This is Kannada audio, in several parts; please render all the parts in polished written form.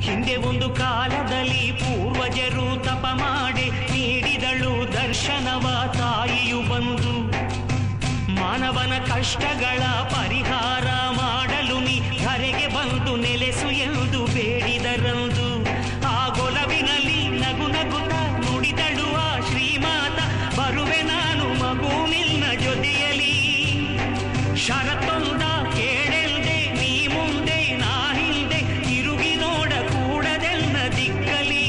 ಹಿಂದೆ ಒಂದು ಕಾಲದಲ್ಲಿ ಪೂರ್ವಜರು ತಪ ಮಾಡಿ ನೀಡಿದಳು ದರ್ಶನವ ತಾಯಿಯು ಬಂದು. ಮಾನವನ ಕಷ್ಟಗಳ ಪರಿಹಾರ ಮಾಡಲು ನೀ ಧರೆಗೆ ಬಂದು ನೆಲೆಸು ಎಂದು ಬೇಡಿದರಂದು. ಆ ಗೊಲವಿನಲ್ಲಿ ನಗು ನಗುತ್ತ ನುಡಿದಳು ಆ ಶ್ರೀಮಾತ, ಬರುವೆ ನಾನು ಮಗು ನಿನ್ನ ಜೊತೆಯಲಿ. ಷರತ್ತೊಂದ ಕೇಳೆಲ್ದೆ ನೀ ಮುಂದೆ ನಾ ಹಿಂದೆ, ತಿರುಗಿ ನೋಡ ಕೂಡದೆನ್ನ ದಿಕ್ಕಲಿ.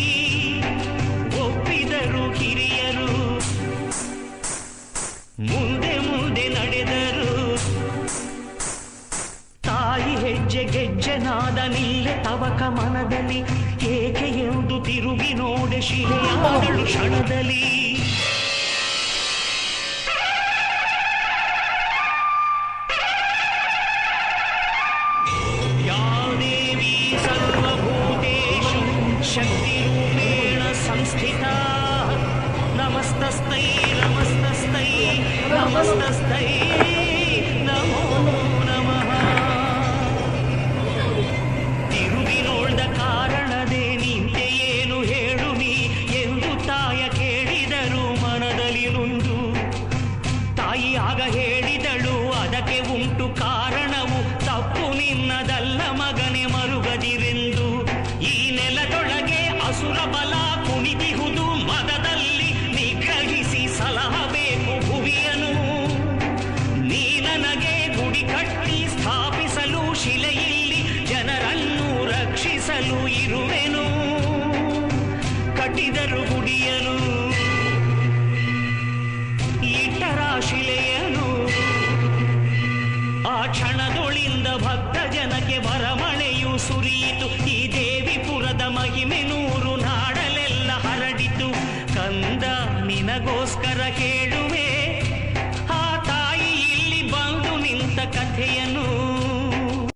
ಒಪ್ಪಿದರು ಹಿರಿಯರು, ಮುಂದೆ ಮುಂದೆ ನಡೆದರು. ತಾಯಿ ಹೆಜ್ಜೆ ಗೆಜ್ಜೆನಾದ ನಿಲ್ಲೆ ತವಕ ಮನದಲ್ಲಿ, ಏಕೆ ಎಂದು ತಿರುಗಿ ನೋಡೆ ಶಿಲೆಯಾದಳು ಕ್ಷಣದಲ್ಲಿ. ಯಾ ದೇವಿ ಸರ್ವಭೂತೇಷು ಶಕ್ತಿರೂಪೇಣ ಸಂಸ್ಥಿತಾ, ನಮಸ್ತಸ್ತೈ ನಮಸ್ತಸ್ತೈ ನಮಸ್ತಸ್ತೈ ನಮೋ ನಮಃ. ತಿರುಗಿ ನೋಡ್ದ ಕಾರಣದೇ ನಿಂತೆ ಏನು ಹೇಳು ನೀ ಎಂದು ತಾಯ ಕೇಳಿದರು ಮನದಲ್ಲಿ ನೊಂದು. ತಾಯಿ ಆಗ ಹೇಳಿದಳು ಅದಕ್ಕೆ ಉಂಟು ಕಾರಣವು, ತಪ್ಪು ನಿನ್ನದಲ್ಲ ಮಗನೆ ಮರುಗದಿರೆಂದು. ಈ ನೆಲದೊಳಗೆ ಅಸುರ ಬಲ ಕುಣಿದಿಹುದು, ಮದದಲ್ಲಿ ನಿಗ್ರಹಿಸಿ ಸಲಹಬೇಕು ಭುವಿಯನು. ನೀ ನನಗೆ ಗುಡಿ ಕಟ್ಟಿ ಸ್ಥಾಪಿಸಲು ಶಿಲೆಯಲ್ಲಿ ಜನರನ್ನು ರಕ್ಷಿಸಲು ಇರುವೆನು. ಕಟ್ಟಿದರು ಗುಡಿಯನು, ಇಟ್ಟರ ಶಿಲೆಯನು. ಆ ಕ್ಷಣದೊಳಿಂದ ಭಕ್ತ ಜನಕ್ಕೆ ವರಮಳೆಯು ಸುರಿಯಿತು. ಈ ದೇವಿಪುರದ ಮಹಿಮೆ ನೂರು ನಾಡಲೆಲ್ಲ ಹರಡಿತು. ಕಂದ ನಿನಗೋಸ್ಕರ ಕೇಳುವೆ, ಆ ತಾಯಿ ಇಲ್ಲಿ ಬಂದು ನಿಂತ ಕಥೆಯನ್ನು.